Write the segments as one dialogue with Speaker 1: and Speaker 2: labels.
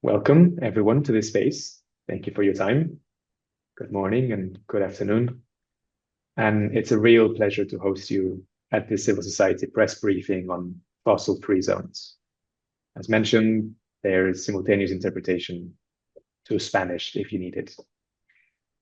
Speaker 1: Welcome everyone to this space. Thank you for your time. Good morning and good afternoon. And it's a real pleasure to host you at this civil society press briefing on fossil-free zones. As mentioned, there is simultaneous interpretation to Spanish if you need it.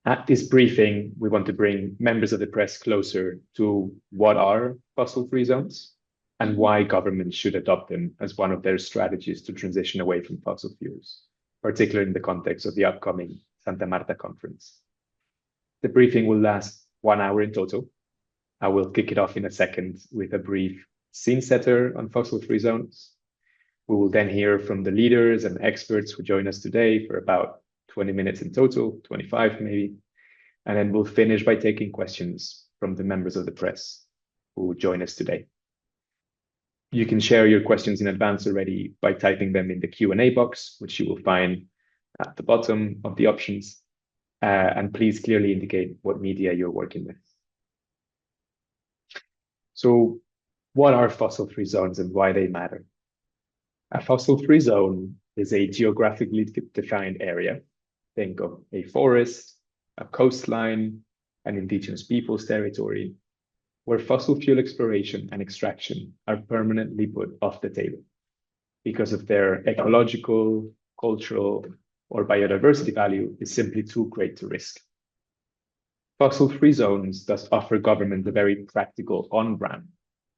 Speaker 1: At this briefing, we want to bring members of the press closer to what are fossil-free zones and why governments should adopt them as one of their strategies to transition away from fossil fuels, particularly in the context of the upcoming Santa Marta conference. The briefing will last 1 hour in total. I will kick it off in a second with a brief scene setter on fossil-free zones. We will then hear from the leaders and experts who join us today for about 20 minutes in total, 25 maybe. And then we'll finish by taking questions from the members of the press who join us today. You can share your questions in advance already by typing them in the Q&A box, which you will find at the bottom of the options. And please clearly indicate what media you're working with. So what are fossil-free zones and why they matter? A fossil-free zone is a geographically defined area. Think of a forest, a coastline, an indigenous people's territory, where fossil fuel exploration and extraction are permanently put off the table because of their ecological, cultural, or biodiversity value is simply too great to risk. Fossil-free zones thus offer government a very practical on-ramp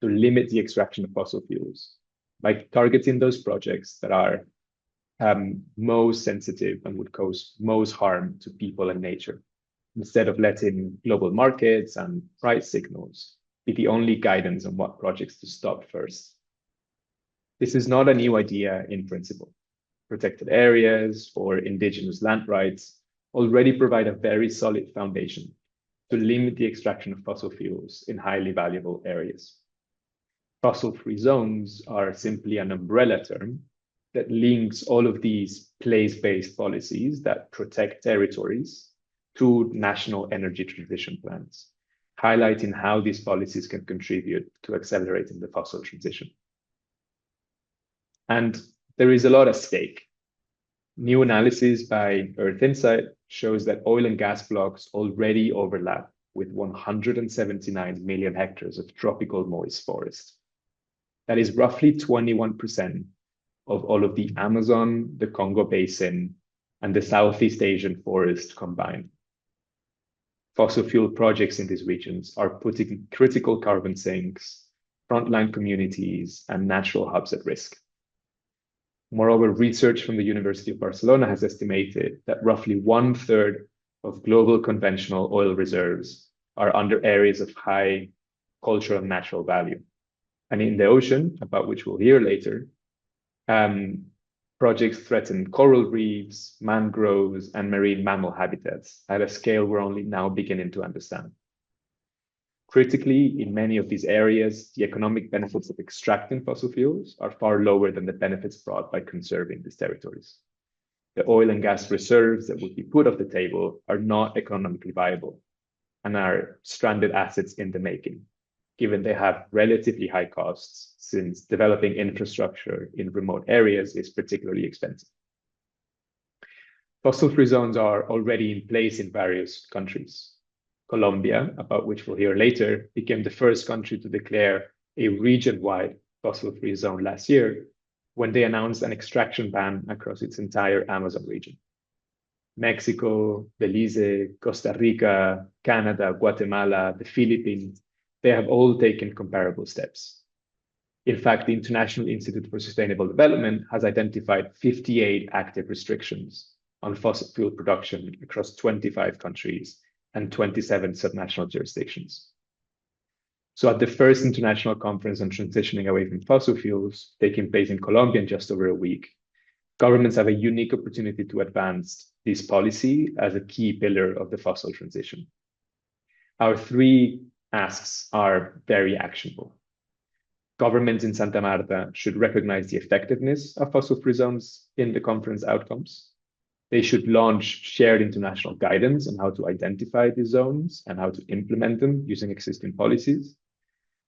Speaker 1: to limit the extraction of fossil fuels by targeting those projects that are most sensitive and would cause most harm to people and nature, instead of letting global markets and price signals be the only guidance on what projects to stop first. This is not a new idea in principle. Protected areas or indigenous land rights already provide a very solid foundation to limit the extraction of fossil fuels in highly valuable areas. Fossil-free zones are simply an umbrella term that links all of these place-based policies that protect territories to national energy transition plans, highlighting how these policies can contribute to accelerating the fossil transition. And there is a lot at stake. New analysis by Earth Insight shows that oil and gas blocks already overlap with 179 million hectares of tropical moist forest. That is roughly 21% of all of the Amazon, the Congo Basin, and the Southeast Asian forest combined. Fossil fuel projects in these regions are putting critical carbon sinks, frontline communities, and natural hubs at risk. Moreover, research from the University of Barcelona has estimated that roughly 1/3 of global conventional oil reserves are under areas of high cultural and natural value. And in the ocean, about which we'll hear later, projects threaten coral reefs, mangroves, and marine mammal habitats at a scale we're only now beginning to understand. Critically, in many of these areas, the economic benefits of extracting fossil fuels are far lower than the benefits brought by conserving these territories. The oil and gas reserves that would be put off the table are not economically viable and are stranded assets in the making, given they have relatively high costs, since developing infrastructure in remote areas is particularly expensive. Fossil-free zones are already in place in various countries. Colombia, about which we'll hear later, became the first country to declare a region-wide fossil-free zone last year when they announced an extraction ban across its entire Amazon region. Mexico, Belize, Costa Rica, Canada, Guatemala, the Philippines, they have all taken comparable steps. In fact, the International Institute for Sustainable Development has identified 58 active restrictions on fossil fuel production across 25 countries and 27 subnational jurisdictions. So at the first international conference on transitioning away from fossil fuels, taking place in Colombia in just over a week, governments have a unique opportunity to advance this policy as a key pillar of the fossil transition. Our three asks are very actionable. Governments in Santa Marta should recognize the effectiveness of fossil-free zones in the conference outcomes. They should launch shared international guidance on how to identify these zones and how to implement them using existing policies.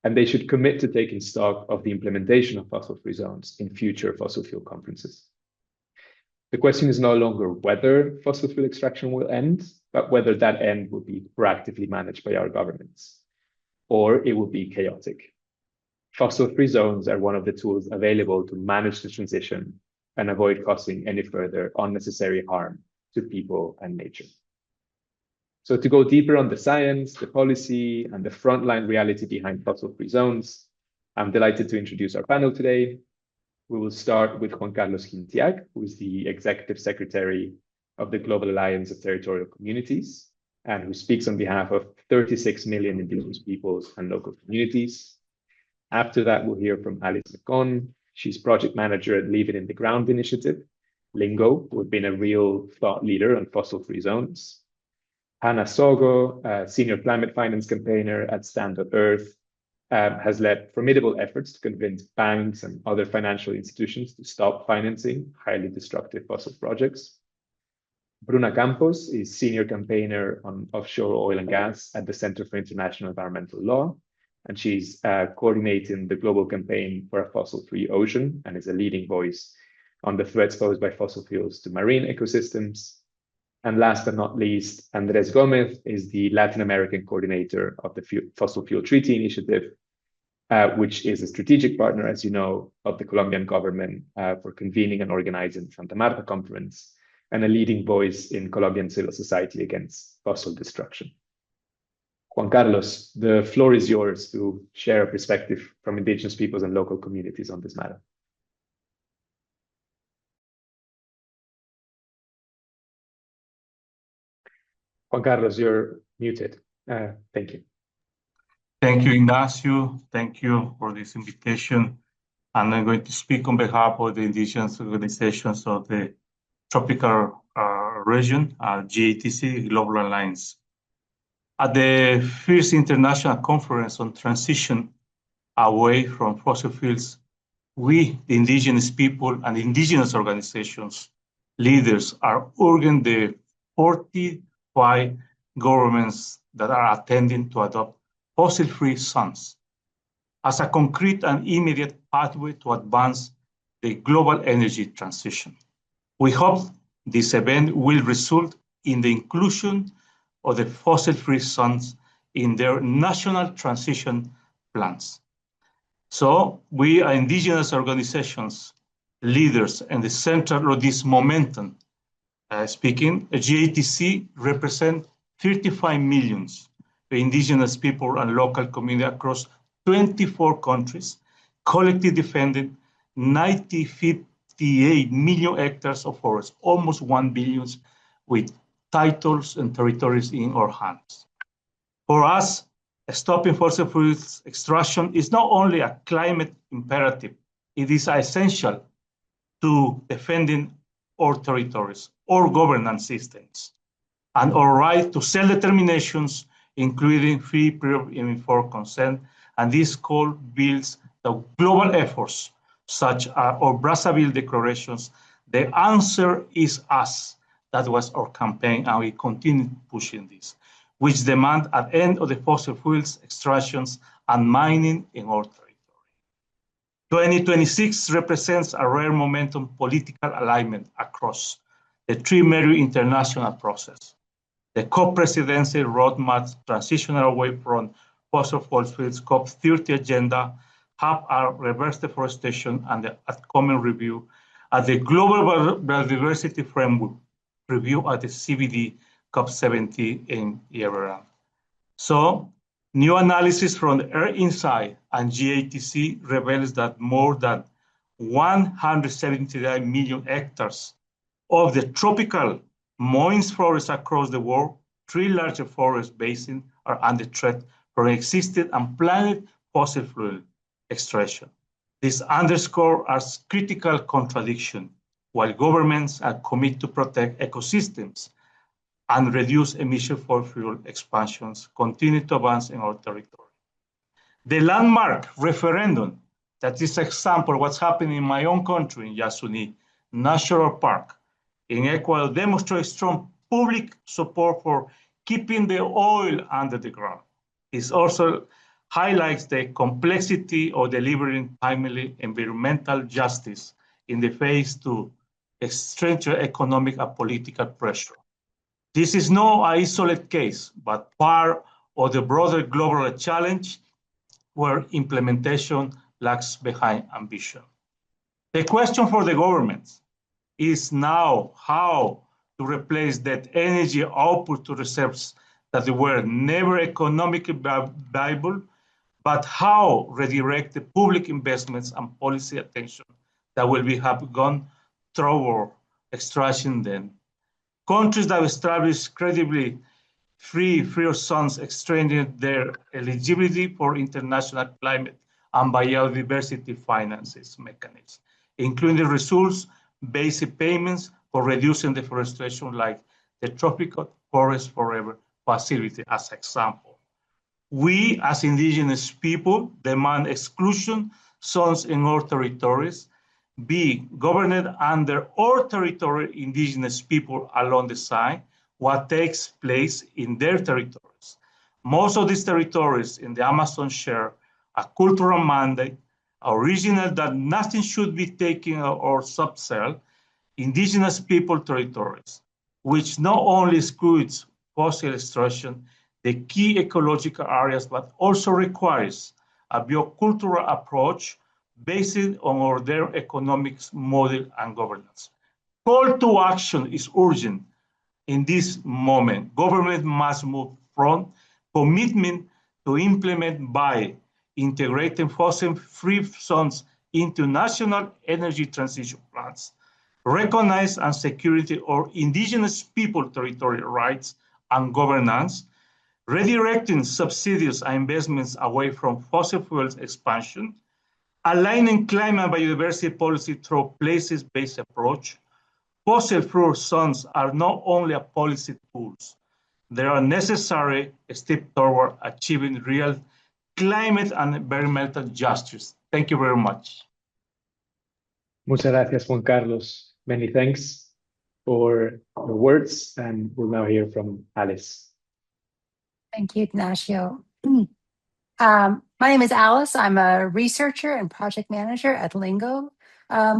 Speaker 1: And they should commit to taking stock of the implementation of fossil-free zones in future fossil fuel conferences. The question is no longer whether fossil fuel extraction will end, but whether that end will be proactively managed by our governments, or it will be chaotic. Fossil-free zones are one of the tools available to manage the transition and avoid causing any further unnecessary harm to people and nature. So to go deeper on the science, the policy, and the frontline reality behind fossil-free zones, I'm delighted to introduce our panel today. We will start with Juan Carlos Quintiac, who is the Executive Secretary of the Global Alliance of Territorial Communities, and who speaks on behalf of 36 million indigenous peoples and local communities. After that, we'll hear from Alice McCon. She's project manager at Leave It in the Ground initiative, LINGO, who have been a real thought leader on fossil-free zones. Hannah Sogo, senior climate finance campaigner at Stand.ear, has led formidable efforts to convince banks and other financial institutions to stop financing highly destructive fossil projects. Bruna Campos is senior campaigner on offshore oil and gas at the Center for International Environmental Law, and she's coordinating the global campaign for a fossil-free ocean and is a leading voice on the threats posed by fossil fuels to marine ecosystems. And last but not least, Andres Gomez is the Latin American coordinator of the Fossil Fuel Treaty Initiative, which is a strategic partner, as you know, of the Colombian government for convening and organizing the Santa Marta conference, and a leading voice in Colombian civil society against fossil destruction. Juan Carlos, the floor is yours to share a perspective from indigenous peoples and local communities on this matter. Juan Carlos, you're muted. Thank you.
Speaker 2: Thank you, Ignacio. Thank you for this invitation. And I'm going to speak on behalf of the indigenous organizations of the tropical region, GATC, Global Alliance. At the first international conference on transition away from fossil fuels, we, the indigenous people and indigenous organizations, leaders, are urging the 45 governments that are attending to adopt fossil-free zones as a concrete and immediate pathway to advance the global energy transition. We hope this event will result in the inclusion of the fossil-free zones in their national transition plans. So we are indigenous organizations, leaders, and the center of this momentum. Speaking, GATC represents 35 million indigenous people and local community across 24 countries, collectively defending 58 million hectares of forest, almost 1 billion, with titles and territories in our hands. For us, stopping fossil fuels extraction is not only a climate imperative, it is essential to defending our territories, our governance systems, and our right to self-determinations, including free, prior, and informed consent. And this call builds the global efforts, such as our Brazzaville declarations. The answer is us. That was our campaign, and we continue pushing this, which demand an end of the fossil fuels extractions and mining in our territory. 2026 represents a rare momentum political alignment across the three major international processes. The co-presidency roadmap transitional away from fossil fuels COP30 agenda, have a reverse deforestation and the upcoming review at the Global Biodiversity Framework review at the CBD COP70 in Yerevan. So, new analysis from the Earth Insight and GATC reveals that more than 179 million hectares of the tropical moist forests across the world, 3 larger forest basins are under threat from existing and planned fossil fuel extraction. This underscores a critical contradiction. While governments are committed to protect ecosystems and reduce emissions for fuel expansions, continue to advance in our territory. The landmark referendum, that is example of what's happening in my own country, in Yasuní National Park, in Ecuador, demonstrates strong public support for keeping the oil under the ground. It also highlights the complexity of delivering timely environmental justice in the face to stranger economic and political pressure. This is no isolated case, but part of the broader global challenge where implementation lags behind ambition. The question for the government is now how to replace that energy output to reserves that were never economically viable, but how redirect the public investments and policy attention that will have gone toward extraction then. Countries that establish credibly free zones extending their eligibility for international climate and biodiversity finances mechanisms, including resource-based payments for reducing deforestation like the Tropical Forest Forever facility as example. We as indigenous people demand exclusion zones in our territories be governed under our territory indigenous people along the side what takes place in their territories. Most of these territories in the Amazon share a cultural mandate, original that nothing should be taken or subsell, indigenous people territories, which not only excludes fossil extraction, the key ecological areas, but also requires a biocultural approach based on their economic model and governance. Call to action is urgent in this moment. Government must move from commitment to implement by integrating fossil-free zones into national energy transition plans, recognize and security of indigenous people territorial rights and governance, redirecting subsidies and investments away from fossil fuels expansion, aligning climate and biodiversity policy through places-based approach. Fossil-free zones are not only a policy tools, they are necessary step toward achieving real climate and environmental justice. Thank you very much.
Speaker 1: Muchas gracias, Juan Carlos. Many thanks for the words, and we'll now hear from Alice.
Speaker 3: Thank you, Ignacio. My name is Alice. I'm a researcher and project manager at LINGO,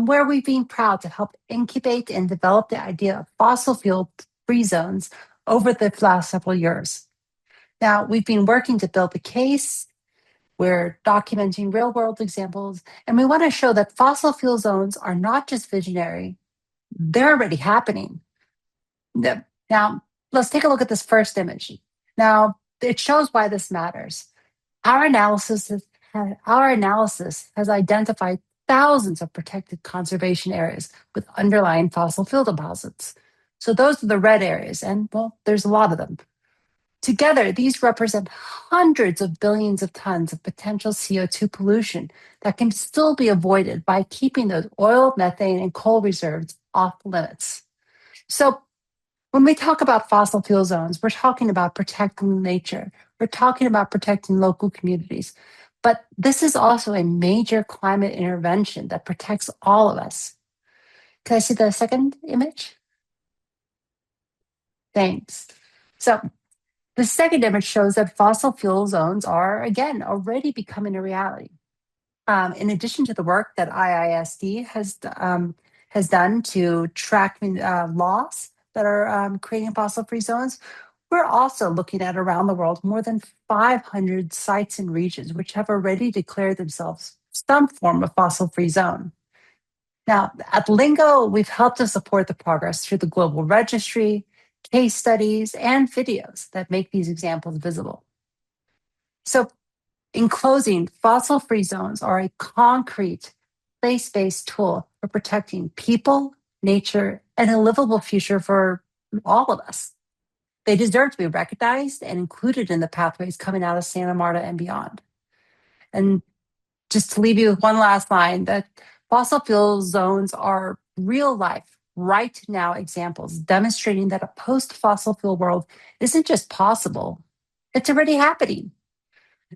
Speaker 3: where we've been proud to help incubate and develop the idea of fossil fuel-free zones over the last several years. Now, we've been working to build the case. We're documenting real-world examples, and we want to show that fossil fuel zones are not just visionary, they're already happening. Now, let's take a look at this first image. Now, it shows why this matters. Our analysis has identified thousands of protected conservation areas with underlying fossil fuel deposits. So those are the red areas, and well, there's a lot of them. Together, these represent hundreds of billions of tons of potential CO2 pollution that can still be avoided by keeping those oil, methane, and coal reserves off limits. So when we talk about fossil fuel zones, we're talking about protecting nature. We're talking about protecting local communities. But this is also a major climate intervention that protects all of us. Can I see the second image? Thanks. So the second image shows that fossil fuel zones are, again, already becoming a reality. In addition to the work that IISD has done to track laws that are creating fossil-free zones, we're also looking at around the world more than 500 sites and regions which have already declared themselves some form of fossil-free zone. Now, at LINGO, we've helped to support the progress through the global registry, case studies, and videos that make these examples visible. So, in closing, fossil-free zones are a concrete, place-based tool for protecting people, nature, and a livable future for all of us. They deserve to be recognized and included in the pathways coming out of Santa Marta and beyond. And just to leave you with one last line, that fossil fuel zones are real life, right now examples demonstrating that a post-fossil fuel world isn't just possible, it's already happening.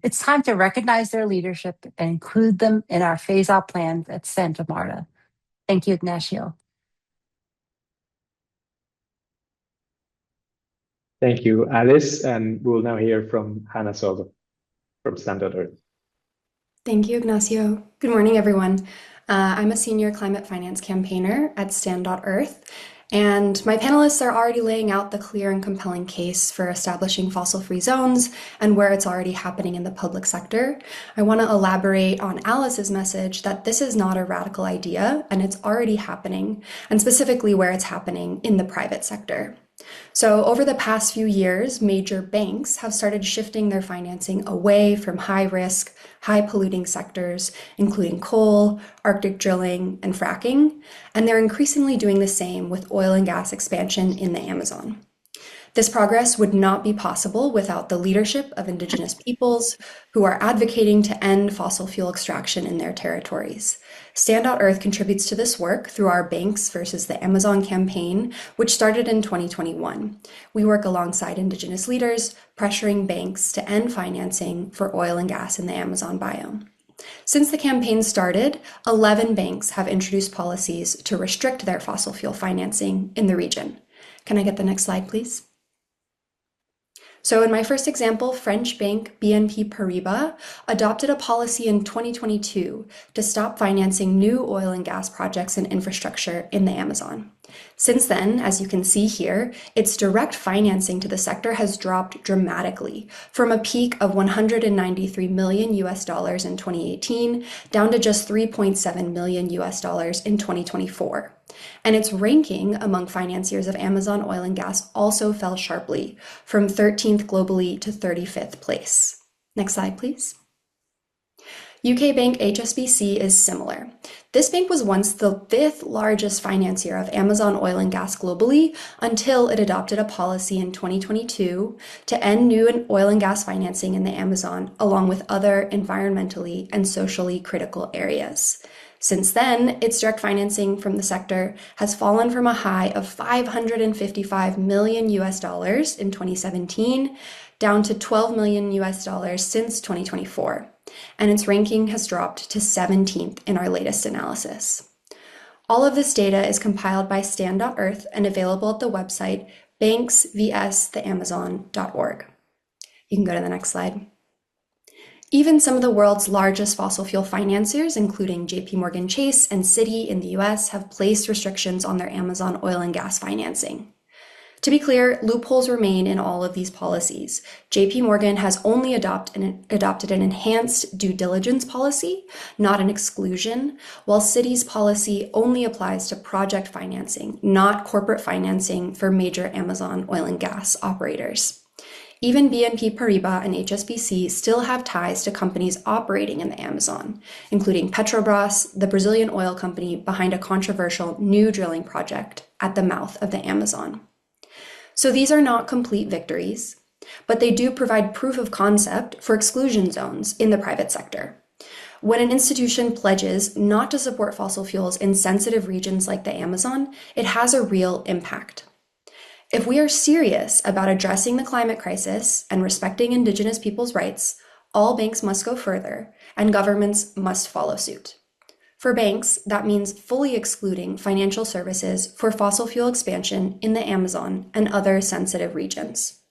Speaker 3: It's time to recognize their leadership and include them in our phase-out plans at Santa Marta. Thank you, Ignacio.
Speaker 1: Thank you, Alice. And we'll now hear from Hannah Soto from Stand.ear.
Speaker 4: Thank you, Ignacio. Good morning, everyone. I'm a senior climate finance campaigner at Stand.earth, and my panelists are already laying out the clear and compelling case for establishing fossil-free zones and where it's already happening in the public sector. I want to elaborate on Alice's message that this is not a radical idea and it's already happening, and specifically where it's happening in the private sector. So over the past few years, major banks have started shifting their financing away from high-risk, high-polluting sectors, including coal, Arctic drilling, and fracking, and they're increasingly doing the same with oil and gas expansion in the Amazon. This progress would not be possible without the leadership of Indigenous peoples who are advocating to end fossil fuel extraction in their territories. Stand.earth contributes to this work through our Banks versus the Amazon campaign, which started in 2021. We work alongside Indigenous leaders, pressuring banks to end financing for oil and gas in the Amazon biome. Since the campaign started, 11 banks have introduced policies to restrict their fossil fuel financing in the region. Can I get the next slide, please? So in my first example, French bank BNP Paribas adopted a policy in 2022 to stop financing new oil and gas projects and infrastructure in the Amazon. Since then, as you can see here, its direct financing to the sector has dropped dramatically from a peak of $193 million in 2018 down to just $3.7 million in 2024. And its ranking among financiers of Amazon oil and gas also fell sharply, from 13th globally to 35th place. Next slide, please. UK bank HSBC is similar. This bank was once the 5th largest financier of Amazon oil and gas globally until it adopted a policy in 2022 to end new oil and gas financing in the Amazon, along with other environmentally and socially critical areas. Since then, its direct financing from the sector has fallen from a high of $555 million in 2017 down to $12 million since 2024, and its ranking has dropped to 17th in our latest analysis. All of this data is compiled by Stand.earth and available at the website banksvstheamazon.org. You can go to the next slide. Even some of the world's largest fossil fuel financiers, including JPMorgan Chase and Citi in the US, have placed restrictions on their Amazon oil and gas financing. To be clear, loopholes remain in all of these policies. JPMorgan has only adopted an enhanced due diligence policy, not an exclusion, while Citi's policy only applies to project financing, not corporate financing for major Amazon oil and gas operators. Even BNP Paribas and HSBC still have ties to companies operating in the Amazon, including Petrobras, the Brazilian oil company behind a controversial new drilling project at the mouth of the Amazon. So these are not complete victories, but they do provide proof of concept for exclusion zones in the private sector. When an institution pledges not to support fossil fuels in sensitive regions like the Amazon, it has a real impact. If we are serious about addressing the climate crisis and respecting Indigenous people's rights, all banks must go further, and governments must follow suit. For banks, that means fully excluding financial services for fossil fuel expansion in the Amazon and other sensitive regions.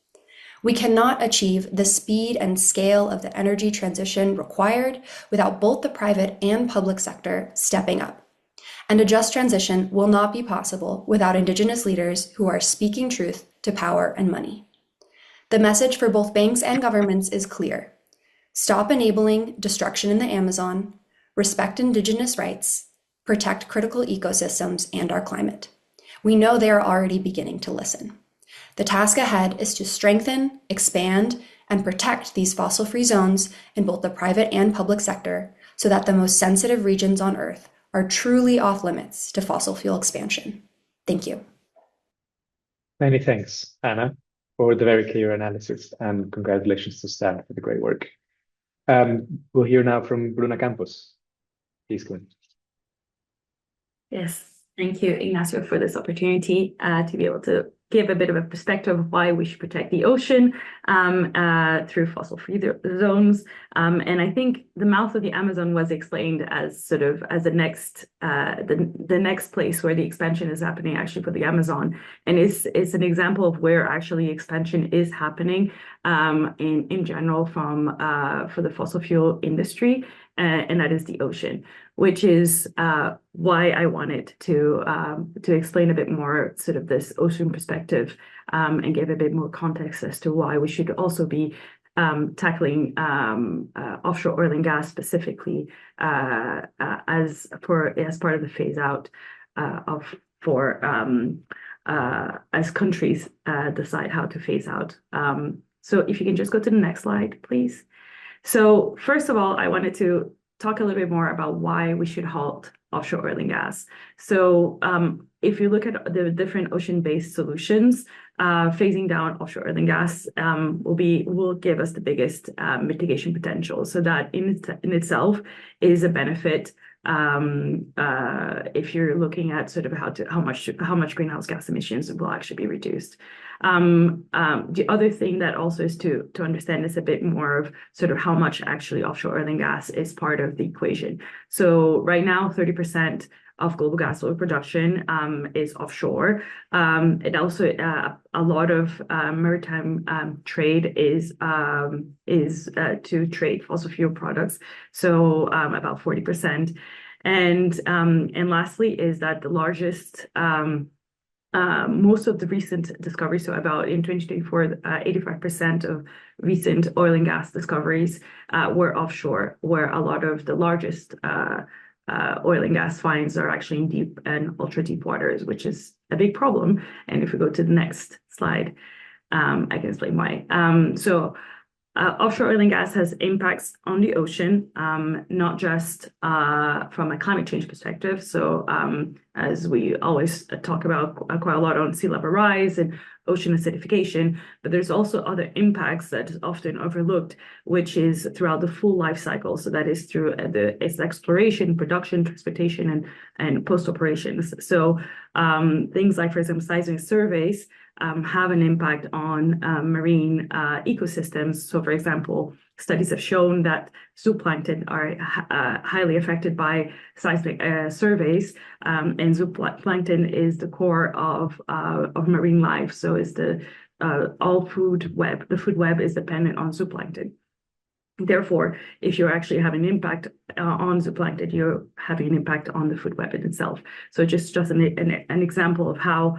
Speaker 4: We cannot achieve the speed and scale of the energy transition required without both the private and public sector stepping up. And a just transition will not be possible without Indigenous leaders who are speaking truth to power and money. The message for both banks and governments is clear. Stop enabling destruction in the Amazon, respect Indigenous rights, protect critical ecosystems and our climate. We know they are already beginning to listen. The task ahead is to strengthen, expand, and protect these fossil-free zones in both the private and public sector so that the most sensitive regions on Earth are truly off limits to fossil fuel expansion. Thank you.
Speaker 1: Many thanks, Anna, for the very clear analysis, and congratulations to Stan for the great work. We'll hear now from Bruna Campos. Please go ahead.
Speaker 5: Yes, thank you, Ignacio, for this opportunity to be able to give a bit of a perspective of why we should protect the ocean through fossil-free zones. And I think the mouth of the Amazon was explained as sort of as the next place where the expansion is happening actually for the Amazon. And it's an example of where actually expansion is happening in general for the fossil fuel industry. and that is the ocean, which is why I wanted to explain a bit more sort of this ocean perspective and give a bit more context as to why we should also be tackling offshore oil and gas specifically as part of the phase out as countries decide how to phase out. So if you can just go to the next slide, please. So first of all, I wanted to talk a little bit more about why we should halt offshore oil and gas. So if you look at the different ocean-based solutions, phasing down offshore oil and gas will give us the biggest mitigation potential. So that in itself is a benefit if you're looking at sort of how much greenhouse gas emissions will actually be reduced. The other thing that also is to understand is a bit more of sort of how much actually offshore oil and gas is part of the equation. So right now, 30% of global gas oil production is offshore. It also a lot of maritime trade is to trade fossil fuel products. So about 40%. And lastly is that the largest most of the recent discoveries, so about in 2024, 85% of recent oil and gas discoveries were offshore, where a lot of the largest oil and gas finds are actually in deep and ultra deep waters, which is a big problem. And if we go to the next slide, I can explain why. Offshore oil and gas has impacts on the ocean, not just from a climate change perspective. So as we always talk about quite a lot on sea level rise and ocean acidification, but there's also other impacts that is often overlooked, which is throughout the full life cycle. So that is through its exploration, production, transportation, and post operations. So things like, for example, seismic surveys have an impact on marine ecosystems. So, for example, studies have shown that zooplankton are highly affected by seismic surveys, and zooplankton is the core of marine life. So, is the all food web. The food web is dependent on zooplankton. Therefore, if you're actually having an impact on zooplankton, you're having an impact on the food web in itself. So just an example of how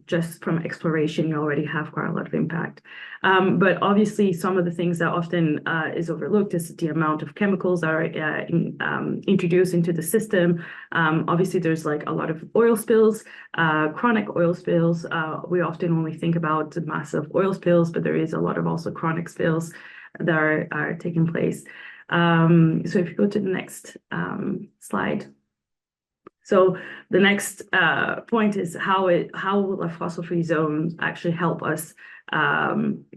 Speaker 5: just from exploration, you already have quite a lot of impact. But obviously, some of the things that often is overlooked is the amount of chemicals that are introduced into the system. Obviously, there's like a lot of oil spills, chronic oil spills. We often only think about the massive oil spills, but there is a lot of also chronic spills that are taking place. So if you go to the next slide. So the next point is how will a fossil-free zone actually help us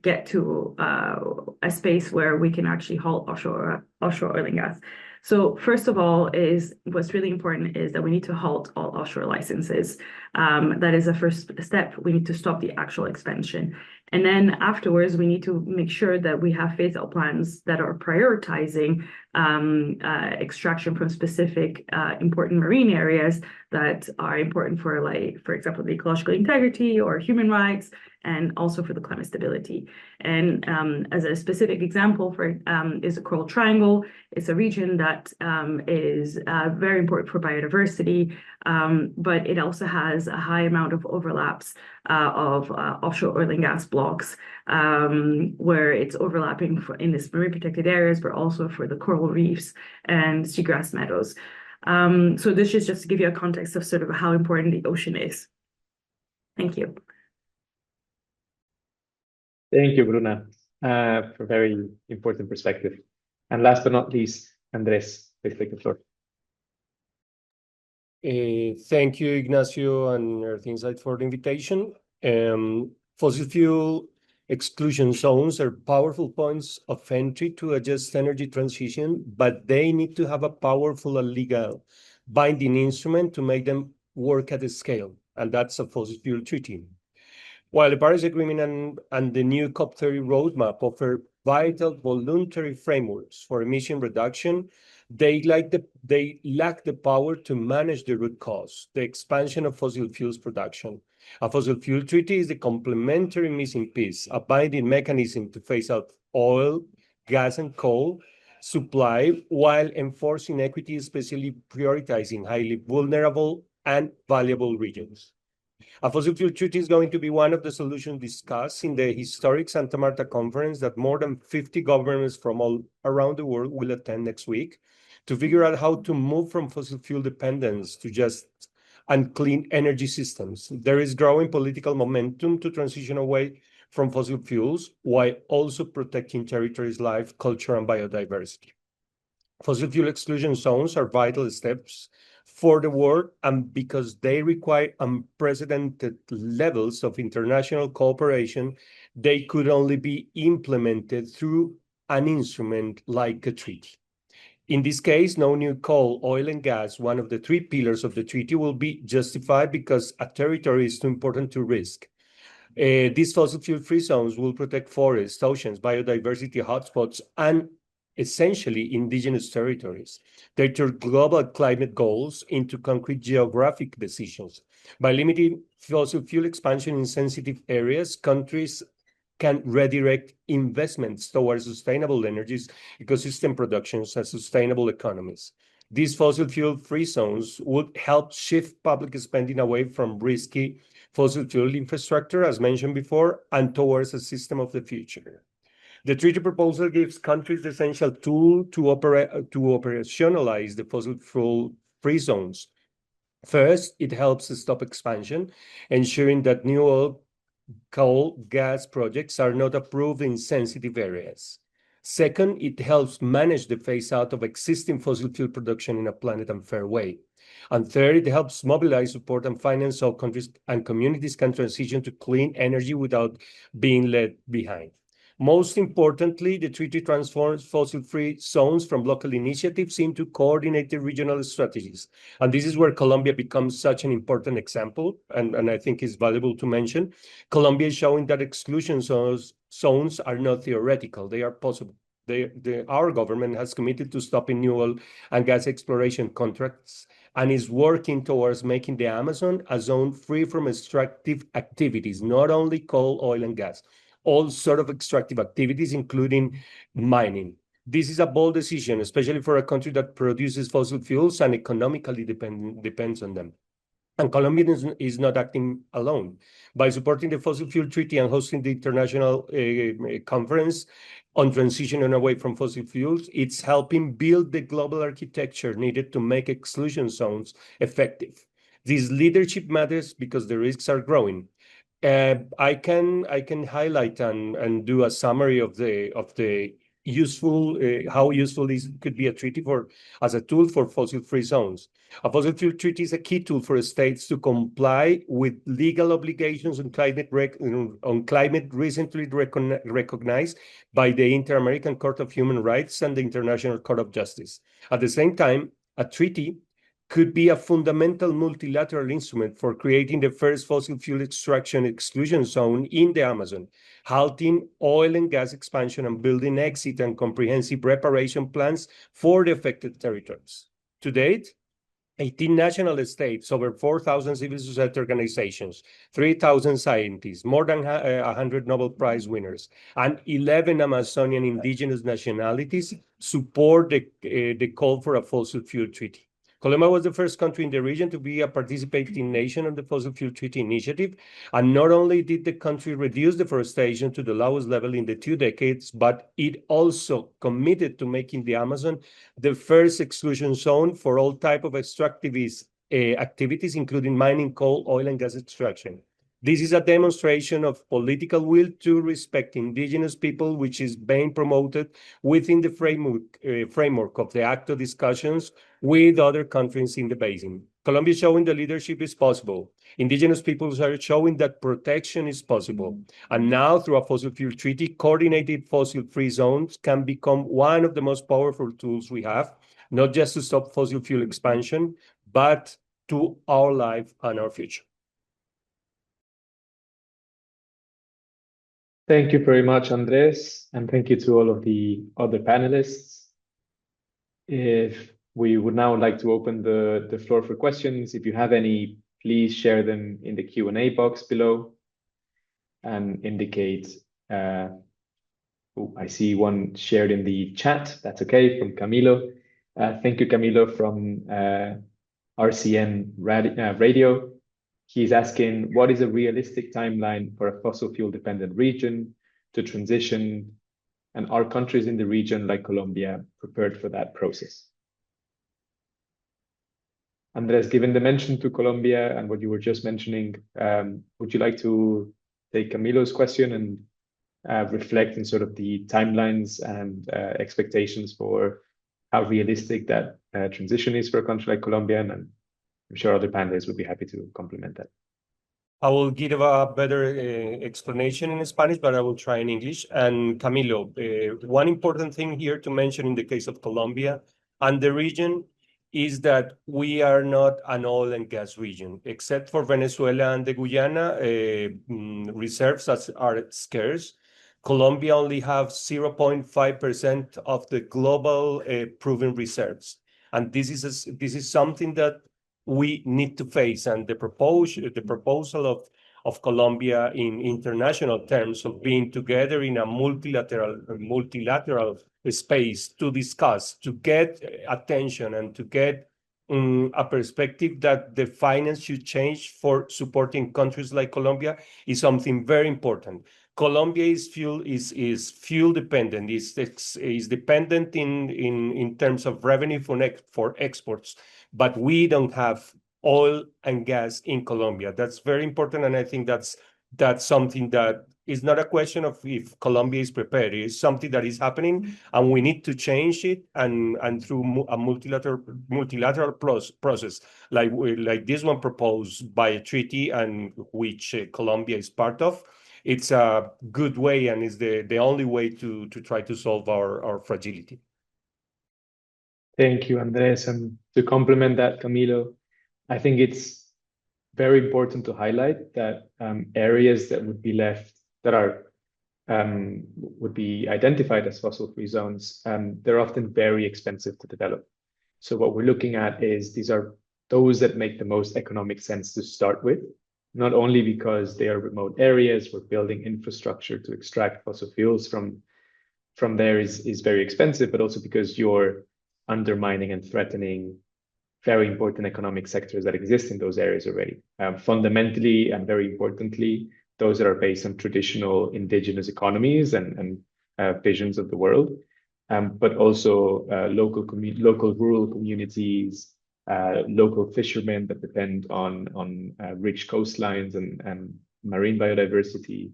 Speaker 5: get to a space where we can actually halt offshore oil and gas. So first of all, what's really important is that we need to halt all offshore licenses. That is the first step. We need to stop the actual expansion. And then afterwards, we need to make sure that we have phase-out plans that are prioritizing extraction from specific important marine areas that are important for, like, for example, the ecological integrity or human rights, and also for the climate stability. And as a specific example is the Coral Triangle. It's a region that is very important for biodiversity, but it also has a high amount of overlaps of offshore oil and gas blocks, where it's overlapping in this marine protected areas, but also for the coral reefs and seagrass meadows. So this is just to give you a context of sort of how important the ocean is. Thank you.
Speaker 1: Thank you, Bruna, for a very important perspective. And last but not least, Andres, please take the floor.
Speaker 6: Thank you, Ignacio and Earth Insight for the invitation. Fossil fuel exclusion zones are powerful points of entry to a just energy transition, but they need to have a powerful and legal binding instrument to make them work at a scale, and that's a fossil fuel treaty. While the Paris Agreement and the new COP30 roadmap offer vital voluntary frameworks for emission reduction, they lack the power to manage the root cause, the expansion of fossil fuels production. A fossil fuel treaty is the complementary missing piece, a binding mechanism to phase out oil, gas, and coal supply while enforcing equity, especially prioritizing highly vulnerable and valuable regions. A fossil fuel treaty is going to be one of the solutions discussed in the historic Santa Marta conference that more than 50 governments from all around the world will attend next week to figure out how to move from fossil fuel dependence to just and clean energy systems. There is growing political momentum to transition away from fossil fuels while also protecting territories' life, culture, and biodiversity. Fossil fuel exclusion zones are vital steps for the world, and because they require unprecedented levels of international cooperation, they could only be implemented through an instrument like a treaty. In this case, no new coal, oil, and gas, one of the three pillars of the treaty, will be justified because a territory is too important to risk. These fossil fuel-free zones will protect forests, oceans, biodiversity hotspots, and essentially indigenous territories. They turn global climate goals into concrete geographic decisions. By limiting fossil fuel expansion in sensitive areas, countries can redirect investments towards sustainable energies, ecosystem productions, and sustainable economies. These fossil fuel-free zones would help shift public spending away from risky fossil fuel infrastructure, as mentioned before, and towards a system of the future. The treaty proposal gives countries the essential tool to operationalize the fossil fuel-free zones. First, it helps stop expansion, ensuring that new oil, coal, gas projects are not approved in sensitive areas. Second, it helps manage the phase-out of existing fossil fuel production in a planned and fair way. And third, it helps mobilize support and finance so countries and communities can transition to clean energy without being left behind. Most importantly, the treaty transforms fossil-free zones from local initiatives into coordinated regional strategies. And this is where Colombia becomes such an important example, and I think is valuable to mention. Colombia is showing that exclusion zones are not theoretical, they are possible. Our government has committed to stopping new oil and gas exploration contracts and is working towards making the Amazon a zone free from extractive activities, not only coal, oil, and gas, all sort of extractive activities, including mining. This is a bold decision, especially for a country that produces fossil fuels and economically depends on them. And Colombia is not acting alone. By supporting the Fossil Fuel Treaty and hosting the international conference on transition and away from fossil fuels, it's helping build the global architecture needed to make exclusion zones effective. This leadership matters because the risks are growing. I can highlight and do a summary of the useful how useful this could be a treaty as a tool for fossil-free zones. A fossil fuel treaty is a key tool for states to comply with legal obligations on climate recently recognized by the Inter-American Court of Human Rights and the International Court of Justice. At the same time, a treaty could be a fundamental multilateral instrument for creating the first fossil fuel extraction exclusion zone in the Amazon, halting oil and gas expansion and building exit and comprehensive reparation plans for the affected territories. To date, 18 national states, over 4,000 civil society organizations, 3,000 scientists, more than 100 Nobel Prize winners, and 11 Amazonian indigenous nationalities support the call for a fossil fuel treaty. Colombia was the first country in the region to be a participating nation on the Fossil Fuel Treaty Initiative. And not only did the country reduce deforestation to the lowest level in the 2 decades, but it also committed to making the Amazon the first exclusion zone for all types of extractivist activities, including mining, coal, oil, and gas extraction. This is a demonstration of political will to respect indigenous people, which is being promoted within the framework of the ACTO discussions with other countries in the basin. Colombia is showing that leadership is possible. Indigenous peoples are showing that protection is possible. And now, through a fossil fuel treaty, coordinated fossil-free zones can become one of the most powerful tools we have, not just to stop fossil fuel expansion, but to our life and our future.
Speaker 1: Thank you very much, Andres, and thank you to all of the other panelists. If we would now like to open the floor for questions. If you have any, please share them in the Q&A box below and indicate Oh, I see one shared in the chat. That's okay, from Camilo. Thank you, Camilo, from RCN Radio. He's asking, what is a realistic timeline for a fossil fuel dependent region to transition? And are countries in the region like Colombia prepared for that process? Andres, given the mention to Colombia and what you were just mentioning, would you like to take Camilo's question and reflect in sort of the timelines and expectations for how realistic that transition is for a country like Colombia? And I'm sure other panelists would be happy to complement that.
Speaker 6: I will give a better explanation in Spanish, but I will try in English. And Camilo, one important thing here to mention in the case of Colombia and the region is that we are not an oil and gas region, except for Venezuela and the Guyana. Reserves are scarce. Colombia only have 0.5% of the global proven reserves. And this is something that we need to face, and the proposal of Colombia in international terms of being together in a multilateral space to discuss, to get attention and to get a perspective that the finance should change for supporting countries like Colombia is something very important. Colombia is fuel dependent, is dependent in terms of revenue for exports, but we don't have oil and gas in Colombia. That's very important, and I think that's something that is not a question of if Colombia is prepared. It is something that is happening, and we need to change it, and through a multilateral process like this one proposed by a treaty, and which Colombia is part of. It's a good way, and is the only way to try to solve our fragility.
Speaker 1: Thank you, Andres. And to complement that, Camilo, I think it's very important to highlight that areas that would be left, that are would be identified as fossil-free zones, they're often very expensive to develop. So what we're looking at is these are those that make the most economic sense to start with, not only because they are remote areas where building infrastructure to extract fossil fuels from there is very expensive, but also because you're undermining and threatening very important economic sectors that exist in those areas already. Fundamentally and very importantly, those that are based on traditional indigenous economies and visions of the world, but also local rural communities, local fishermen that depend on rich coastlines and marine biodiversity,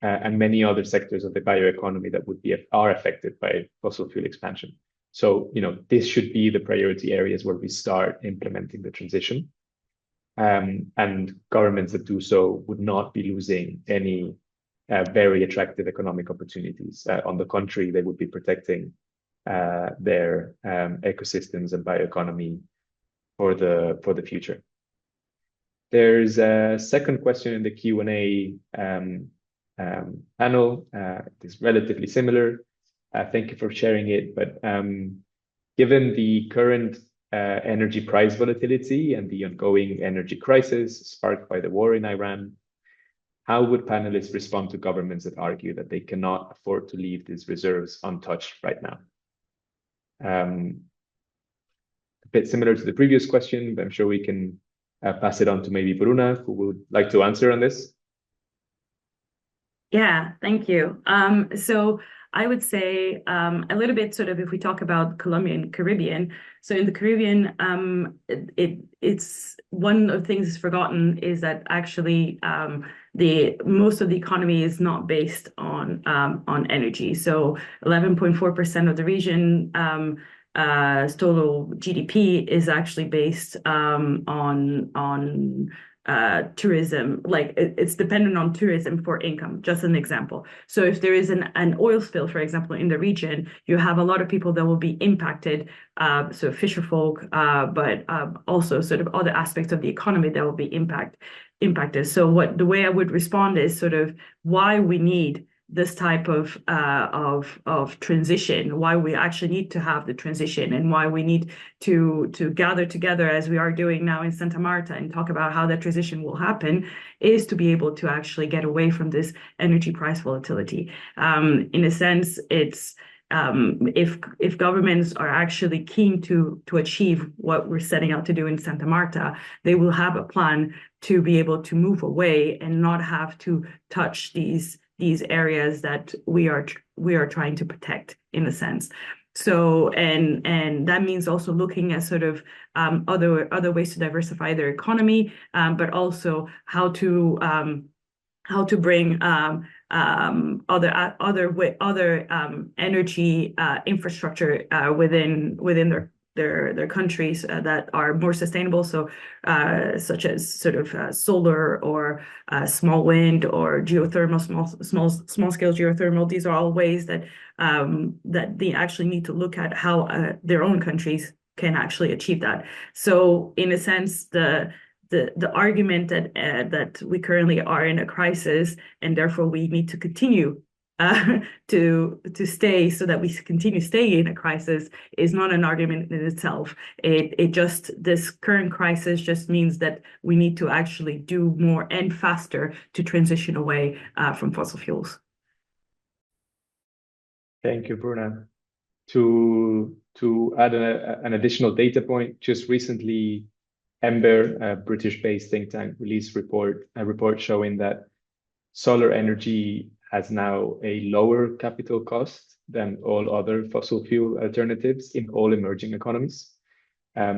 Speaker 1: and many other sectors of the bioeconomy that are affected by fossil fuel expansion. So, this should be the priority areas where we start implementing the transition. And governments that do so would not be losing any very attractive economic opportunities. On the contrary, they would be protecting their ecosystems and bioeconomy for the future. There's a second question in the Q&A panel. It's relatively similar. Thank you for sharing it. But given the current energy price volatility and the ongoing energy crisis sparked by the war in Iran, how would panelists respond to governments that argue that they cannot afford to leave these reserves untouched right now? A bit similar to the previous question, but I'm sure we can pass it on to maybe Bruna, who would like to answer on this.
Speaker 5: Yeah, thank you. So I would say a little bit sort of if we talk about Colombia and Caribbean. So in the Caribbean, it's one of the things that's forgotten is that actually most of the economy is not based on energy. So 11.4% of the region total GDP is actually based on tourism. Like it's dependent on tourism for income, just an example. So if there is an oil spill, for example, in the region, you have a lot of people that will be impacted, so fisher folk, but also sort of other aspects of the economy that will be impacted. So the way I would respond is sort of why we need this type of transition, why we actually need to have the transition, and why we need to gather together as we are doing now in Santa Marta and talk about how that transition will happen, is to be able to actually get away from this energy price volatility. In a sense, it's if governments are actually keen to achieve what we're setting out to do in Santa Marta, they will have a plan to be able to move away and not have to touch these areas that we are trying to protect, in a sense. So and that means also looking at sort of other ways to diversify their economy, but also how to bring other energy infrastructure within their countries that are more sustainable, so such as sort of solar or small wind or geothermal, small scale geothermal. These are all ways that they actually need to look at how their own countries can actually achieve that. So in a sense, the argument that we currently are in a crisis and therefore we need to continue to stay so that we continue staying in a crisis is not an argument in itself. This current crisis just means that we need to actually do more and faster to transition away from fossil fuels.
Speaker 1: Thank you, Bruna. To add an additional data point, just recently, Ember, a British-based think tank, released a report showing that solar energy has now a lower capital cost than all other fossil fuel alternatives in all emerging economies.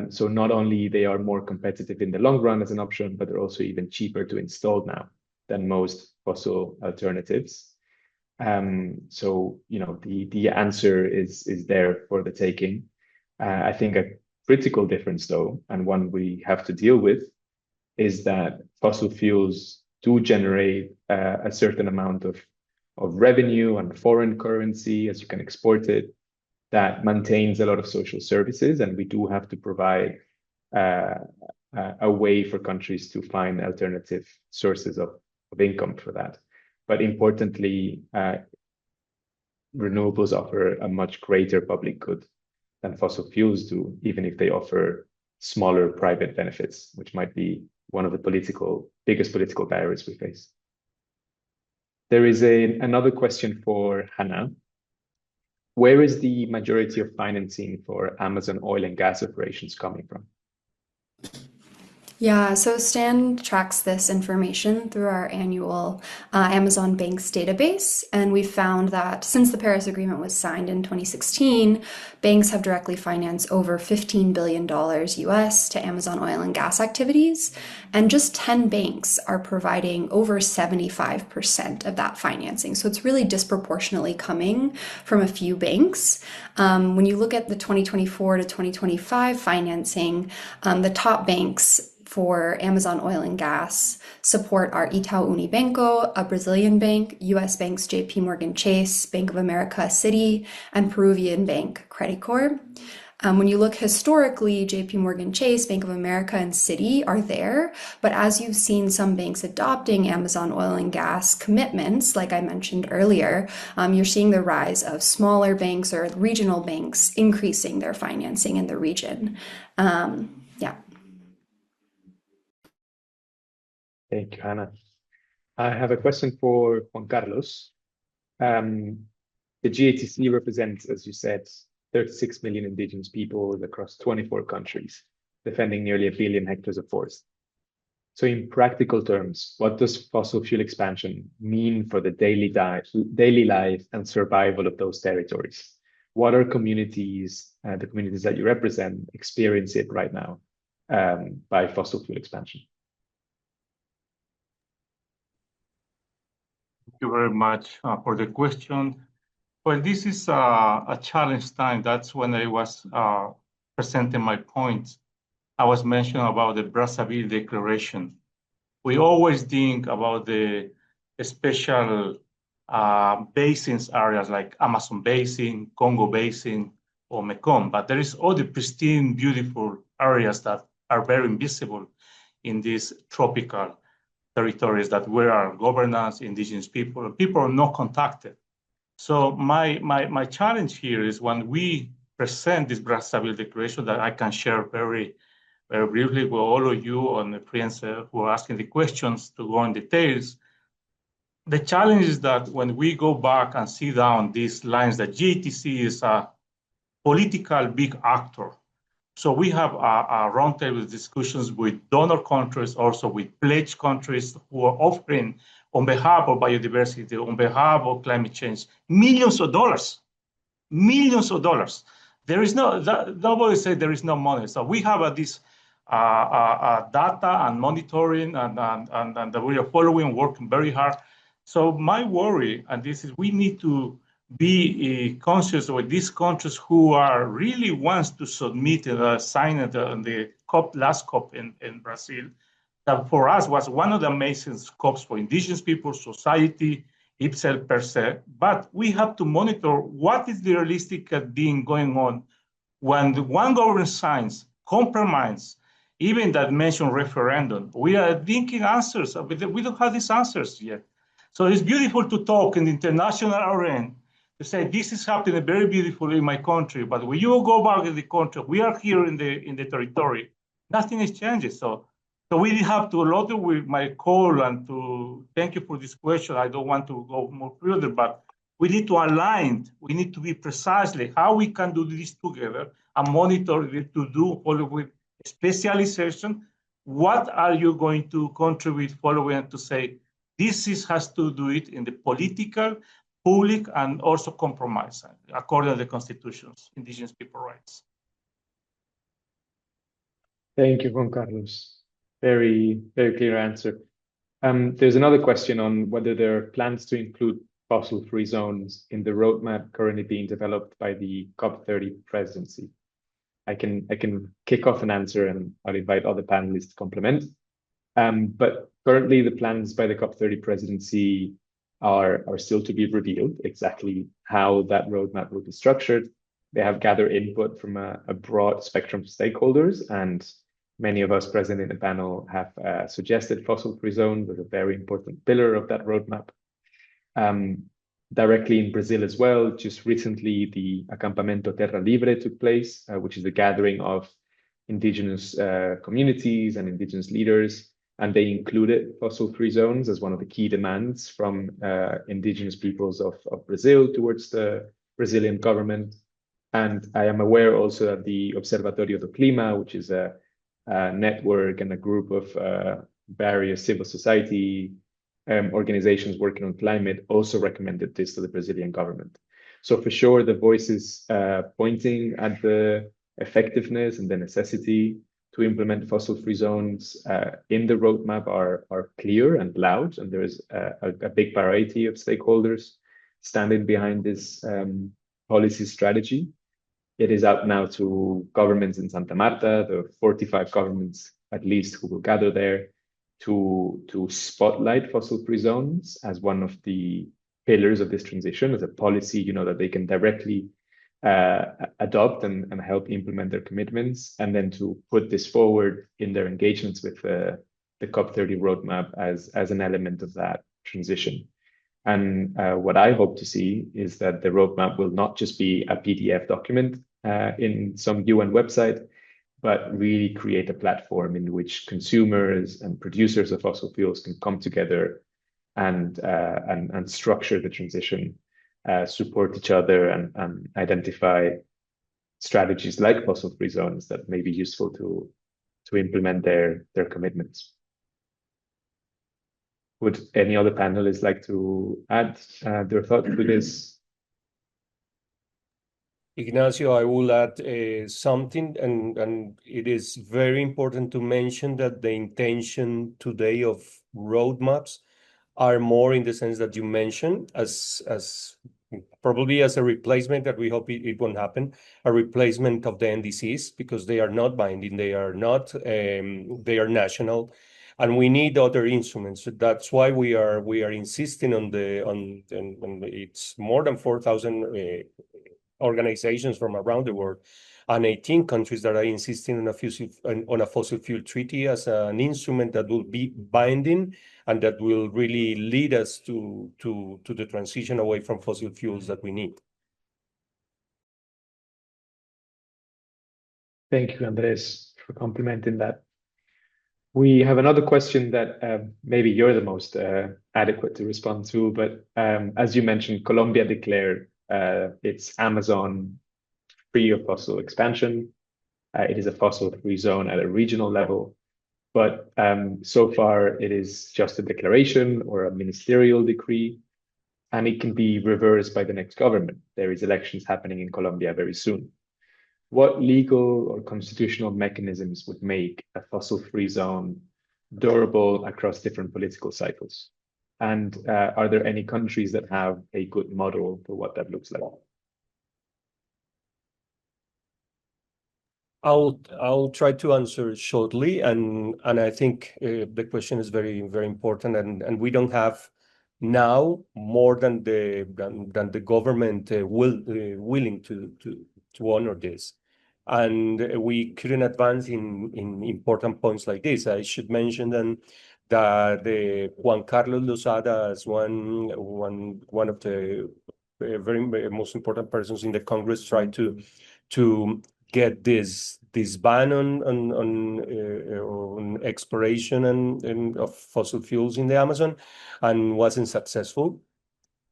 Speaker 1: So not only they are more competitive in the long run as an option, but they're also even cheaper to install now than most fossil alternatives. So the answer is there for the taking. I think a critical difference, though, and one we have to deal with, is that fossil fuels do generate a certain amount of revenue and foreign currency, as you can export it, that maintains a lot of social services, and we do have to provide a way for countries to find alternative sources of income for that. But importantly, renewables offer a much greater public good than fossil fuels do, even if they offer smaller private benefits, which might be one of the biggest political barriers we face. There is another question for Hannah. Where is the majority of financing for Amazon oil and gas operations coming from?
Speaker 4: Yeah, so Stand tracks this information through our annual Amazon Banks database, and we found that since the Paris Agreement was signed in 2016, banks have directly financed over $15 billion US to Amazon oil and gas activities, and just 10 banks are providing over 75% of that financing. So it's really disproportionately coming from a few banks. When you look at the 2024 to 2025 financing, the top banks for Amazon oil and gas support are Itaú Unibanco, a Brazilian bank, US banks JP Morgan Chase, Bank of America Citi, and Peruvian bank Credicorp. When you look historically, JP Morgan Chase, Bank of America, and Citi are there, but as you've seen some banks adopting Amazon oil and gas commitments, like I mentioned earlier, you're seeing the rise of smaller banks or regional banks increasing their financing in the region. Yeah.
Speaker 1: Thank you, Hannah. I have a question for Juan Carlos. The GATC represents, as you said, 36 million indigenous people across 24 countries, defending nearly 1 billion hectares of forest. So in practical terms, what does fossil fuel expansion mean for the daily life and survival of those territories? What are communities, the communities that you represent, experience it right now by fossil fuel expansion?
Speaker 2: Thank you very much for the question. Well, this is a challenge time. That's when I was presenting my points. I was mentioning about the Brazzaville Declaration. We always think about the special basins areas like Amazon Basin, Congo Basin, or Mekong, but there is all the pristine, beautiful areas that are very invisible in this tropical territories that where are governance, indigenous people are not contacted. So my challenge here is when we present this Brazzaville Declaration that I can share very briefly with all of you and the friends who are asking the questions to go in details. The challenge is that when we go back and see down these lines, that GATC is a political big actor. So we have a roundtable discussions with donor countries, also with pledge countries who are offering on behalf of biodiversity, on behalf of climate change, millions of dollars. There is nobody said there is no money. So we have this data and monitoring and we are following, working very hard. So my worry, and this is, we need to be conscious of these countries who are really wants to submit and sign the last COP in Brazil. That for us was one of the amazing COPs for indigenous people, society, itself per se. But we have to monitor what is the realistic being going on when the one government signs, compromise, even that mentioned referendum. We are thinking answers, but we don't have these answers yet. So it's beautiful to talk in the international arena to say this is happening very beautifully in my country, but when you go back in the country, we are here in the territory, nothing is changes. So we have to, a lot with my call and to thank you for this question. I don't want to go more further, but we need to align. We need to be precisely how we can do this together and monitor it to do follow with specialization. What are you going to contribute following to say, this has to do it in the political, public, and also compromise according to the constitutions, indigenous people rights.
Speaker 1: Thank you, Juan Carlos. Very, very clear answer. There's another question on whether there are plans to include fossil-free zones in the roadmap currently being developed by the COP30 presidency. I can kick off an answer and I'll invite other panelists to complement. But currently the plans by the COP30 presidency are still to be revealed, exactly how that roadmap will be structured. They have gathered input from a broad spectrum of stakeholders, and many of us present in the panel have suggested fossil-free zones as a very important pillar of that roadmap. Directly in Brazil as well, just recently the Acampamento Terra Libre took place, which is the gathering of indigenous communities and indigenous leaders, and they included fossil-free zones as one of the key demands from indigenous peoples of Brazil towards the Brazilian government. And I am aware also that the Observatorio do Clima, which is a network and a group of various civil society organizations working on climate, also recommended this to the Brazilian government. So for sure, the voices pointing at the effectiveness and the necessity to implement fossil-free zones in the roadmap are clear and loud, and there is a big variety of stakeholders standing behind this policy strategy. It is out now to governments in Santa Marta, the 45 governments at least who will gather there, to spotlight fossil-free zones as one of the pillars of this transition, as a policy, that they can directly adopt and help implement their commitments, and then to put this forward in their engagements with the COP30 roadmap as an element of that transition. And what I hope to see is that the roadmap will not just be a PDF document in some UN website, but really create a platform in which consumers and producers of fossil fuels can come together and structure the transition, support each other, and identify strategies like fossil-free zones that may be useful to implement their commitments. Would any other panelists like to add their thoughts to this?
Speaker 6: Ignacio, I will add something, and it is very important to mention that the intention today of roadmaps are more in the sense that you mentioned, as probably as a replacement, that we hope it won't happen, a replacement of the NDCs, because they are not binding, they are not, they are national, and we need other instruments. So that's why we are insisting on it's more than 4,000 organizations from around the world and 18 countries that are insisting on a fossil fuel treaty as an instrument that will be binding and that will really lead us to the transition away from fossil fuels that we need.
Speaker 1: Thank you, Andres, for complimenting that. We have another question that maybe you're the most adequate to respond to, but as you mentioned, Colombia declared its Amazon free of fossil expansion. It is a fossil-free zone at a regional level, but so far it is just a declaration or a ministerial decree, and it can be reversed by the next government. There is elections happening in Colombia very soon. What legal or constitutional mechanisms would make a fossil-free zone durable across different political cycles? And are there any countries that have a good model for what that looks like?
Speaker 6: I'll try to answer shortly, and I think the question is very, very important, and we don't have now more than the government willing to honor this, and we couldn't advance in important points like this. I should mention then that Juan Carlos Lozada, as one of the very most important persons in the Congress, tried to get this ban on exploration and of fossil fuels in the Amazon, and wasn't successful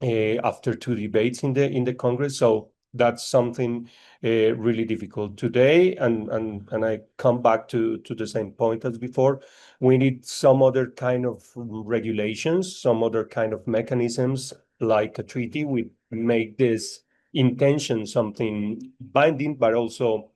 Speaker 6: after 2 debates in the Congress. So that's something really difficult today, and I come back to the same point as before. We need some other kind of regulations, some other kind of mechanisms, like a treaty. We make this intention something binding, but also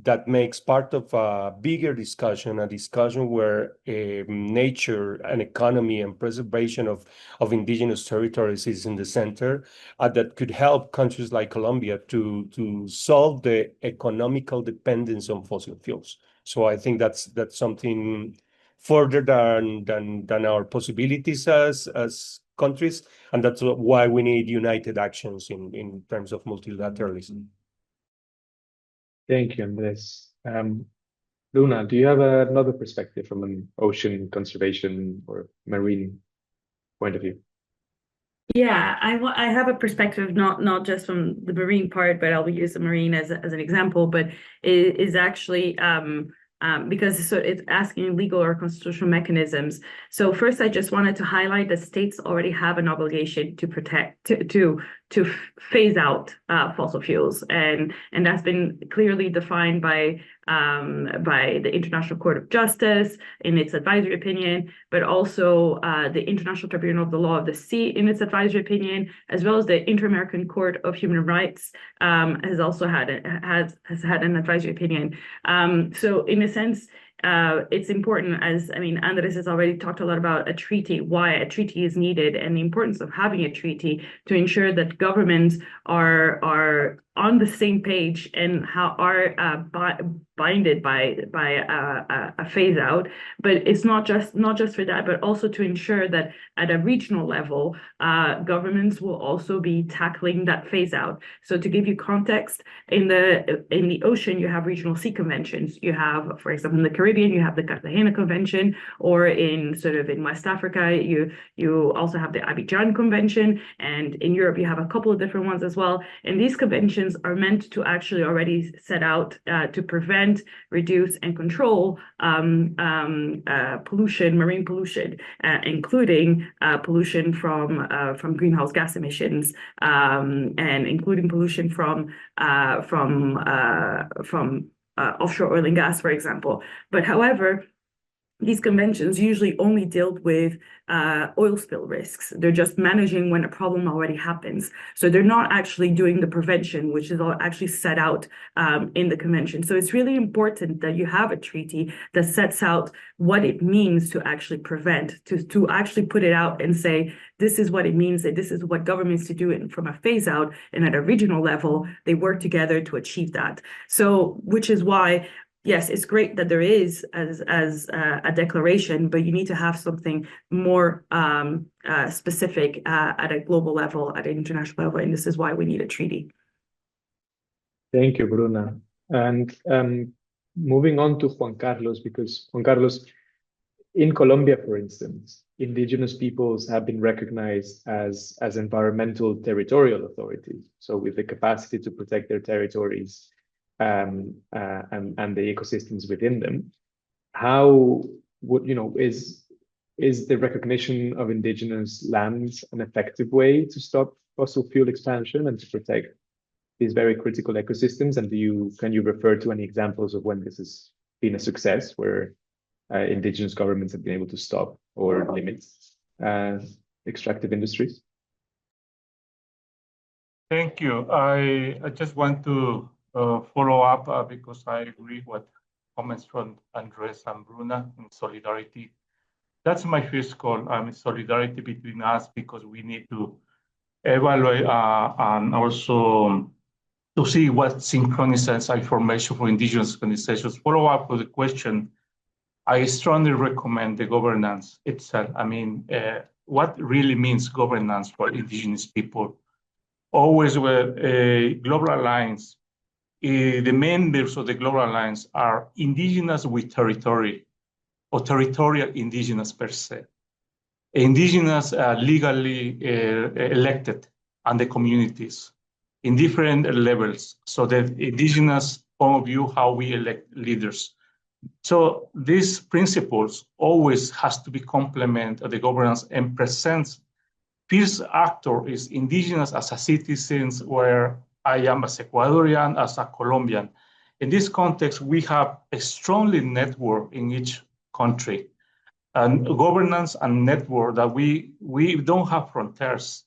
Speaker 6: that makes part of a bigger discussion, a discussion where nature and economy and preservation of indigenous territories is in the center, that could help countries like Colombia to solve the economical dependence on fossil fuels. So I think that's something further than our possibilities as countries, and that's why we need united actions in terms of multilateralism.
Speaker 1: Thank you, Andres. Luna, do you have another perspective from an ocean conservation or marine point of view?
Speaker 5: Yeah, I have a perspective not just from the marine part, but I'll use the marine as an example, but it is actually because it's asking legal or constitutional mechanisms. So first, I just wanted to highlight that states already have an obligation to protect to phase out fossil fuels, and that's been clearly defined by the International Court of Justice in its advisory opinion, but also the International Tribunal of the Law of the Sea in its advisory opinion, as well as the Inter-American Court of Human Rights has also had an advisory opinion. So in a sense, it's important, Andres has already talked a lot about a treaty, why a treaty is needed, and the importance of having a treaty to ensure that governments are on the same page and are binded by a phase out. But it's not just for that, but also to ensure that at a regional level, governments will also be tackling that phase out. So to give you context, in the ocean, you have regional sea conventions. You have, for example, in the Caribbean, you have the Cartagena Convention, or in West Africa, you also have the Abidjan Convention, and in Europe, you have a couple of different ones as well. And these conventions are meant to actually already set out to prevent, reduce, and control pollution, marine pollution, including pollution from greenhouse gas emissions, and including pollution from offshore oil and gas, for example. But however, these conventions usually only deal with oil spill risks. They're just managing when a problem already happens. So they're not actually doing the prevention, which is all actually set out in the convention. So it's really important that you have a treaty that sets out what it means to actually prevent, to actually put it out and say, this is what it means, that this is what governments to do from a phase out, and at a regional level, they work together to achieve that. So, which is why, yes, it's great that there is as a declaration, but you need to have something more specific at a global level, at an international level, and this is why we need a treaty.
Speaker 1: Thank you, Bruna. And moving on to Juan Carlos, because Juan Carlos, in Colombia, for instance, indigenous peoples have been recognized as environmental territorial authorities, so with the capacity to protect their territories and the ecosystems within them. How would, is the recognition of indigenous lands an effective way to stop fossil fuel expansion and to protect these very critical ecosystems? And can you refer to any examples of when this has been a success, where indigenous governments have been able to stop or limit extractive industries?
Speaker 2: Thank you. I just want to follow up because I agree with comments from Andres and Bruna in solidarity. That's my first call. Solidarity between us, because we need to evaluate and also to see what synchronizes information for indigenous organizations. Follow up with the question. I strongly recommend the governance itself. What really means governance for indigenous people? Always with Global Alliance, the members of the Global Alliance are indigenous with territory, or territorial indigenous per se. Indigenous legally elected, and the communities in different levels. So the indigenous point of view, how we elect leaders. So these principles always has to be complement of the governance and presents first actor is indigenous as a citizens, where I am as Ecuadorian, as a Colombian. In this context, we have a strongly network in each country, and governance and network that we don't have frontiers.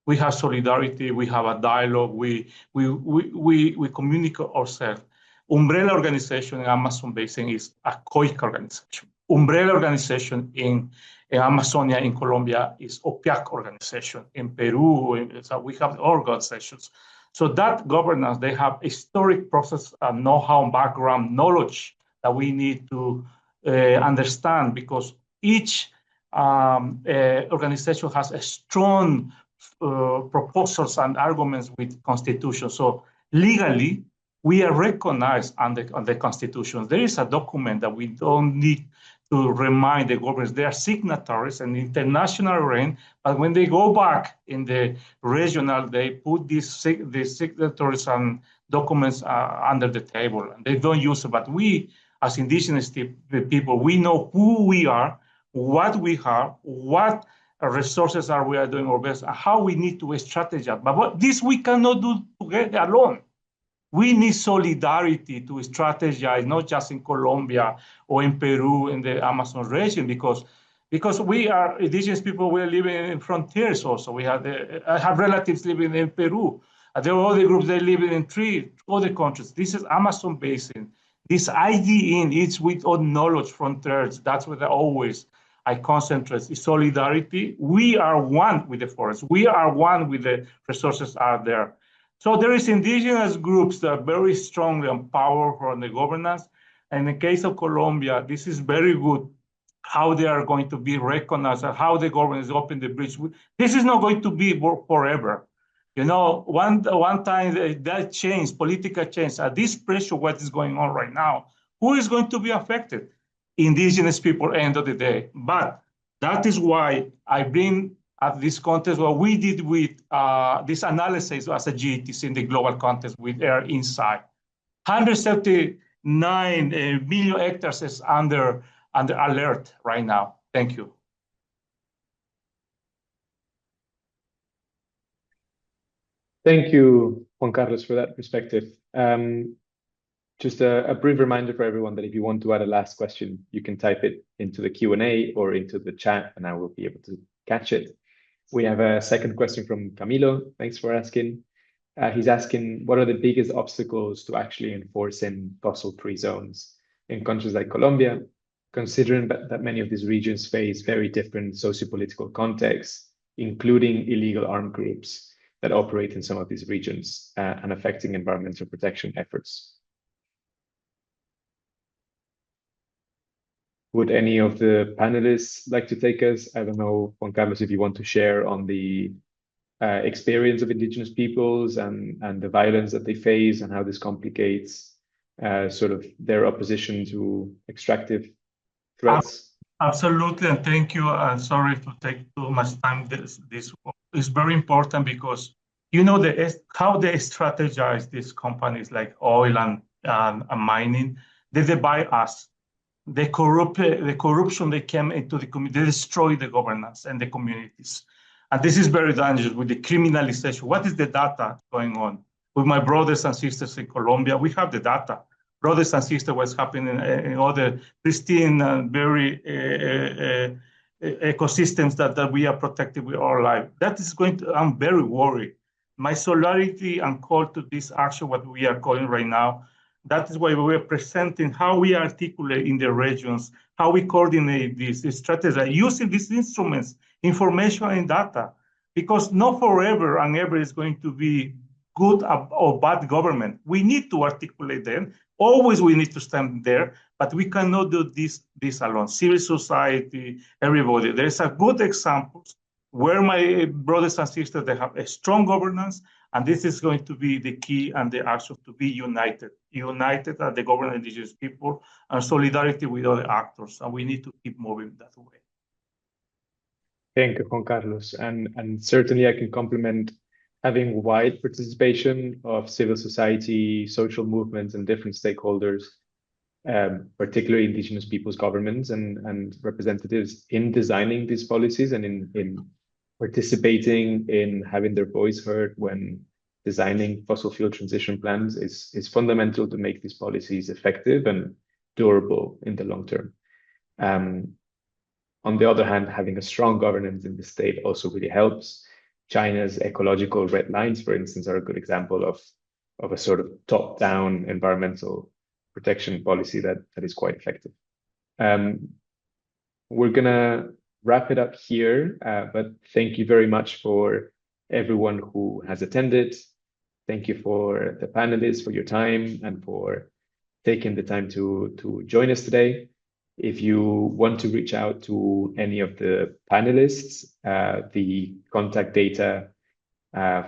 Speaker 2: We have solidarity, we have a dialogue, we communicate ourselves. Umbrella organization in Amazon Basin is a COICA organization. Umbrella organization in Amazonia in Colombia is OPIAC organization. In Peru, so we have organizations. So that governance, they have historic process and know-how and background knowledge that we need to understand, because each organization has a strong proposals and arguments with constitution. So legally, we are recognized on the constitution. There is a document that we don't need to remind the governments. They are signatories and international rank, but when they go back in the regional, they put these signatories and documents under the table, and they don't use it. But we, as indigenous people, we know who we are, what we have, what resources we are doing our best, and how we need to strategize. But this we cannot do together alone. We need solidarity to strategize, not just in Colombia or in Peru, in the Amazon region, because we are indigenous people. We are living in frontiers also. I have relatives living in Peru. There are other groups that live in 3 other countries. This is Amazon Basin. This ID it's with all knowledge frontiers. That's what I concentrate is solidarity. We are one with the forest. We are one with the resources out there. So there is indigenous groups that are very strongly and powerful on the governance. And in the case of Colombia, this is very good, how they are going to be recognized and how the government is opening the bridge. This is not going to be forever. One time that change, political change, at this pressure, what is going on right now, who is going to be affected? Indigenous people, end of the day. But that is why I bring at this context what we did with this analysis as a GATC in the global context with Air Insight. 179 million hectares is under alert right now. Thank you.
Speaker 1: Thank you, Juan Carlos, for that perspective. Just a brief reminder for everyone that if you want to add a last question, you can type it into the Q&A or into the chat, and I will be able to catch it. We have a second question from Camilo. Thanks for asking. He's asking, what are the biggest obstacles to actually enforcing fossil-free zones in countries like Colombia, considering that many of these regions face very different socio-political contexts, including illegal armed groups that operate in some of these regions and affecting environmental protection efforts? Would any of the panelists like to take us? I don't know, Juan Carlos, if you want to share on the experience of indigenous peoples and the violence that they face and how this complicates sort of their opposition to extractive threats?
Speaker 2: Absolutely, and thank you. Sorry to take too much time. This is very important because you know how they strategize these companies like oil and mining. They buy us. The corruption they came into the community, they destroy the governance and the communities. And this is very dangerous with the criminalization. What is the data going on? With my brothers and sisters in Colombia, we have the data. Brothers and sisters, what's happening in other pristine and very ecosystems that we are protected with our life. That is going to, I'm very worried. My solidarity and call to this action, what we are calling right now, that is why we are presenting how we articulate in the regions, how we coordinate this strategy, using these instruments, information and data, because not forever and ever is going to be good or bad government. We need to articulate them. Always we need to stand there, but we cannot do this alone. Civil society, everybody. There's a good examples where my brothers and sisters, they have a strong governance, and this is going to be the key and the action to be united as the government indigenous people and solidarity with other actors. And we need to keep moving that way.
Speaker 1: Thank you, Juan Carlos. And certainly I can compliment having wide participation of civil society, social movements, and different stakeholders, particularly indigenous peoples' governments and representatives in designing these policies and in participating in having their voice heard when designing fossil fuel transition plans is fundamental to make these policies effective and durable in the long term. On the other hand, having a strong governance in the state also really helps. China's ecological red lines, for instance, are a good example of a sort of top-down environmental protection policy that is quite effective. We're gonna wrap it up here, but thank you very much for everyone who has attended. Thank you for the panelists for your time and for taking the time to join us today. If you want to reach out to any of the panelists, the contact data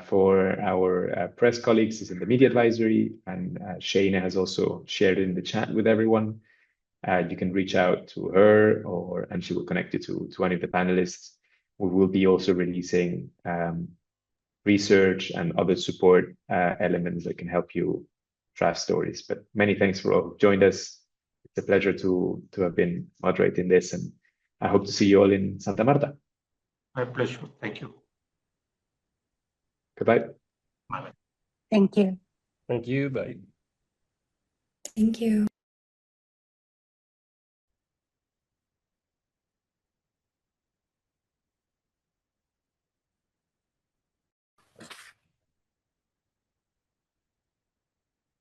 Speaker 1: for our press colleagues is in the media advisory, and Shana has also shared it in the chat with everyone. You can reach out to her and she will connect you to any of the panelists. We will be also releasing research and other support elements that can help you draft stories. But many thanks for all who joined us. It's a pleasure to have been moderating this, and I hope to see you all in Santa Marta.
Speaker 2: My pleasure. Thank you.
Speaker 1: Goodbye.
Speaker 2: Bye.
Speaker 3: Thank you.
Speaker 6: Thank you. Bye.
Speaker 4: Thank you.